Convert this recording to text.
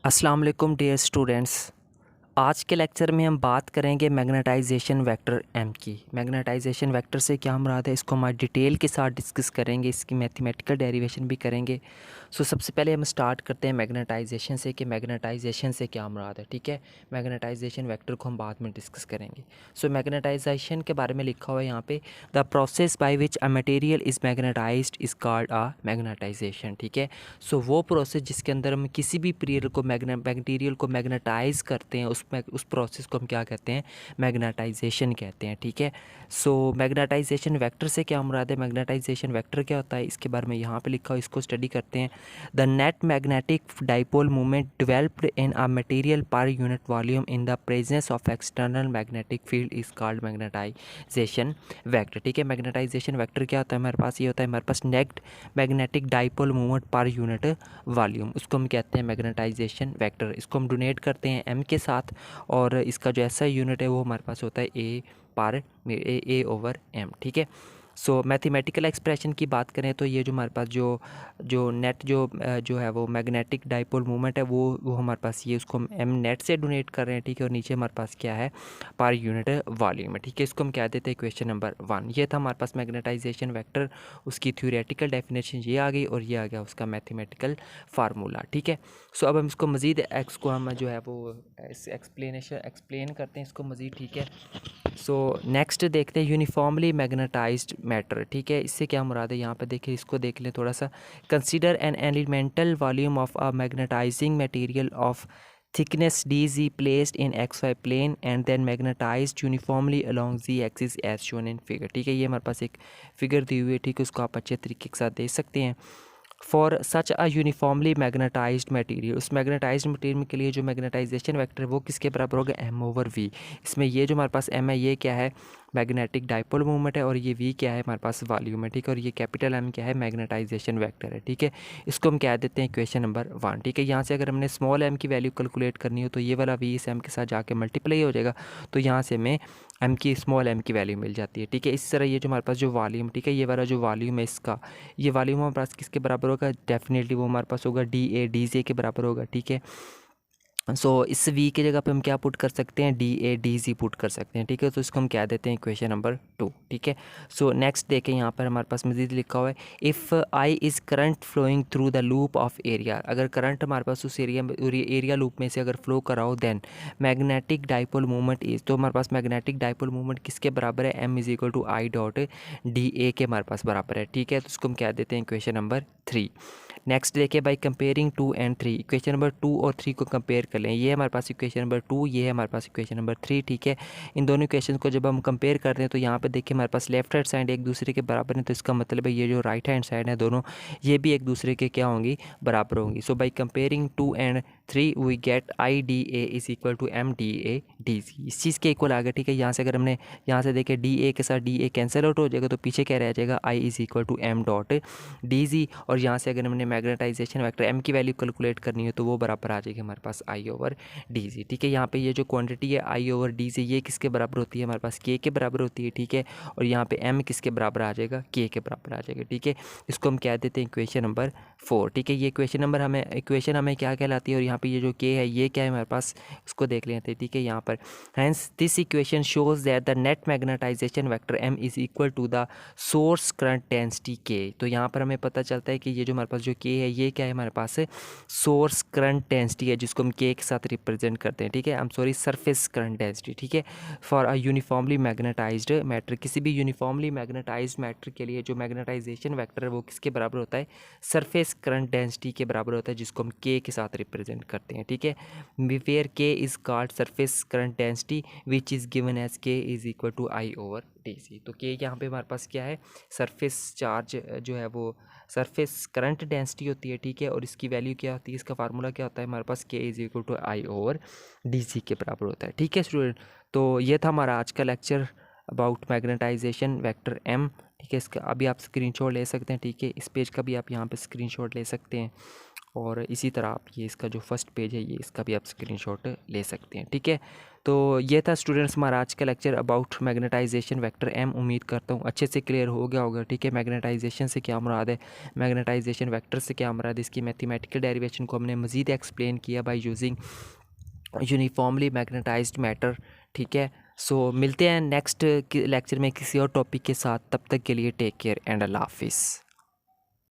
अस्सलाम वालेकुम dear students. आज के लेक्चर में हम बात करेंगे मैग्नेटाइजेशन वेक्टर एम की। मैग्नेटाइजेशन वेक्टर से क्या मुराद है, इसको हम आज डिटेल के साथ डिस्कस करेंगे, इसकी मैथमेटिकल डेरिवेशन भी करेंगे। सबसे पहले हम स्टार्ट करते हैं मैग्नेटाइजेशन से कि मैग्नेटाइजेशन से क्या मुराद है। ठीक है, मैग्नेटाइजेशन वेक्टर को हम बाद में डिस्कस करेंगे। मैग्नेटाइजेशन के बारे में लिखा हुआ है यहाँ पे, the process by which a material is magnetised is called a magnetisation. ठीक है, वो प्रोसेस जिसके अंदर हम किसी भी मटेरियल को मैग्नेटाइज करते हैं, उस प्रोसेस को हम क्या कहते हैं, मैग्नेटाइजेशन कहते हैं। ठीक है, मैग्नेटाइजेशन वेक्टर से क्या मुराद है, मैग्नेटाइजेशन वेक्टर क्या होता है, इसके बारे में यहाँ पे लिखा हो, इसको स्टडी करते हैं। The net magnetic dipole movement developed in a material per unit volume in the presence of external magnetic field is called magnetisation vector. ठीक है, मैग्नेटाइजेशन वेक्टर क्या होता है, हमारे पास ये होता है, हमारे पास नेट मैग्नेटिक डाइपोल मूवमेंट पर यूनिट वॉल्यूम, उसको हम कहते हैं मैग्नेटाइजेशन वेक्टर। इसको हम डोनेट करते हैं एम के साथ, और इसका जो ऐसा यूनिट है वो हमारे पास होता है ए ओवर एम। ठीक है, मैथमेटिकल एक्सप्रेशन की बात करें तो ये जो हमारे पास जो नेट जो है वो मैग्नेटिक डाइपोल मूवमेंट है वो हमारे पास ये, उसको हम एम नेट से डोनेट कर रहे हैं। ठीक है, और नीचे हमारे पास क्या है, पर यूनिट वॉल्यूम है। ठीक है, इसको हम कह देते हैं इक्वेशन नंबर 1। ये था हमारे पास मैग्नेटाइजेशन वेक्टर, उसकी थ्योरेटिकल डेफिनेशन ये आ गई, और ये आ गया उसका मैथमेटिकल फार्मूला। ठीक है, अब हम इसको मज़ीद एक्स को हम जो है वो एक्सप्लेन करते हैं इसको मज़ीद। ठीक है, नेक्स्ट देखते हैं यूनिफॉर्मली मैग्नेटाइज्ड मैटर। ठीक है, इससे क्या मुराद है, यहाँ पे देखिए, इसको देख लें थोड़ा सा। Consider an elemental volume of a magnetising material of thickness dz placed in xy plane and then magnetized uniformly along z axis as shown in figure। ठीक है, ये हमारे पास एक फिगर दी हुई है। ठीक है, उसको आप अच्छे तरीके के साथ देख सकते हैं। For such a uniformly magnetised material, उस मैग्नेटाइज्ड मटेरियल के लिए जो मैग्नेटाइजेशन वेक्टर है वो किसके बराबर होगा, एम ओवर वी। इसमें ये जो हमारे पास एम है ये क्या है, मैग्नेटिक डाइपोल मूवमेंट है, और ये वी क्या है, हमारे पास वॉल्यूम है। ठीक है, और ये कैपिटल एम क्या है, मैग्नेटाइजेशन वेक्टर है। ठीक है, इसको हम कह देते हैं इक्वेशन नंबर 1। ठीक है, यहाँ से अगर हमने स्मॉल एम की वैल्यू कैलकुलेट करनी हो तो ये वाला वी इस एम के साथ जाके मल्टीप्लाई हो जाएगा, तो यहाँ से हमें एम की स्मॉल एम की वैल्यू मिल जाती है। ठीक है, इस तरह ये जो हमारे पास जो वॉल्यूम, ठीक है, ये वाला जो वॉल्यूम है इसका, ये वॉल्यूम हमारे पास किसके बराबर होगा, डेफिनेटली वो हमारे पास होगा डी जे के बराबर होगा। ठीक है, इस वी की जगह पे हम क्या पुट कर सकते हैं, डी जी पुट कर सकते हैं। ठीक है, तो इसको हम क्या देते हैं, इक्वेशन नंबर 2। ठीक है, नेक्स्ट देखें, यहाँ पर हमारे पास मज़ीद लिखा हुआ है, if I is current flowing through the loop of area. अगर करंट हमारे पास उस एरिया लूप में से अगर फ्लो करा हो, then magnetic dipole movement is, तो हमारे पास मैग्नेटिक डाइपोल मूवमेंट किसके बराबर है, M is equal to I dot D A के हमारे पास बराबर है। ठीक है, तो इसको हम क्या देते हैं, इक्वेशन नंबर 3। नेक्स्ट देखिए, by comparing 2 and 3, equation number 2 और 3 को कंपेयर कर लें। ये हमारे पास इक्वेशन नंबर 2, ये है हमारे पास इक्वेशन नंबर 3। ठीक है, इन दोनों इक्वेशन को जब हम कंपेयर करते हैं तो यहाँ पे देखिए हमारे पास लेफ्ट हैंड साइड एक दूसरे के बराबर है, तो इसका मतलब है ये जो राइट हैंड साइड है दोनों, ये भी एक दूसरे के क्या होंगी, बराबर होंगी। By comparing 2 and 3 we get I D A is equal to M D A D C, इस चीज़ के इक्वल आ गया। ठीक है, यहाँ से अगर हमने यहाँ से देखें डी ए के साथ डी ए कैंसिल आउट हो जाएगा, तो पीछे क्या रह जाएगा, I is equal to M dot D G, और यहाँ से अगर हमने मैग्नेटाइजेशन वेक्टर एम की वैल्यू कैलकुलेट करनी है तो वो बराबर आ जाएगी हमारे पास आई ओवर डी जी। ठीक है, यहाँ पे ये जो क्वांटिटी है आई ओवर डी जी, ये किसके बराबर होती है, हमारे पास के बराबर होती है। ठीक है, और यहाँ पे एम किसके बराबर आ जाएगा, के बराबर आ जाएगा। ठीक है, इसको हम कह देते हैं इक्वेशन नंबर 4। ठीक है, ये इक्वेशन हमें क्या कहलाती है, और यहाँ पे ये जो के है ये क्या है हमारे पास, इसको देख लेते हैं। ठीक है, यहाँ पर hence this equation shows that the net magnetisation vector M is equal to the source current density के। तो यहाँ पर हमें पता चलता है कि ये जो हमारे पास जो के है ये क्या है, हमारे पास सोर्स करंट डेंसिटी है, जिसको हम के साथ रिप्रेजेंट करते हैं। ठीक है, सरफेस करंट डेंसिटी। ठीक है, for a uniformly magnetised matter, किसी भी यूनिफॉर्मली मैग्नेटाइज्ड मैटर के लिए जो मैग्नेटाइजेशन वेक्टर है वो किसके बराबर होता है, सरफेस करंट डेंसिटी के बराबर होता है, जिसको हम के साथ रिप्रेजेंट करते हैं। ठीक है, where K is called surface current density which is given as K is equal to I over D C. तो के यहाँ पे हमारे पास क्या है, सरफेस चार्ज जो है वो सरफेस करंट डेंसिटी होती है। ठीक है, और इसकी वैल्यू क्या होती है, इसका फार्मूला क्या होता है, हमारे पास K is equal to I over D C के बराबर होता है। ठीक है स्टूडेंट, तो ये था हमारा आज का lecture about magnetisation vector M. ठीक है, इसका अभी आप स्क्रीनशॉट ले सकते हैं। ठीक है, इस पेज का भी आप यहाँ पे स्क्रीनशॉट ले सकते हैं। और इसी तरह आप ये इसका जो फर्स्ट पेज है ये इसका भी आप स्क्रीनशॉट ले सकते हैं। ठीक है, तो ये था स्टूडेंट्स हमारा आज का lecture about magnetisation vector M. उम्मीद करता हूँ अच्छे से क्लियर हो गया होगा। ठीक है, मैग्नेटाइजेशन से क्या मुराद है, मैग्नेटाइजेशन वेक्टर से क्या मुराद है, इसकी मैथमेटिकल डेरिवेशन को हमने मज़ीद एक्सप्लेन किया by using uniformly magnetised matter. ठीक है, सो मिलते हैं नेक्स्ट लेक्चर में किसी और टॉपिक के साथ। तब तक के लिए टेक केयर एंड अल्लाह हाफिज़।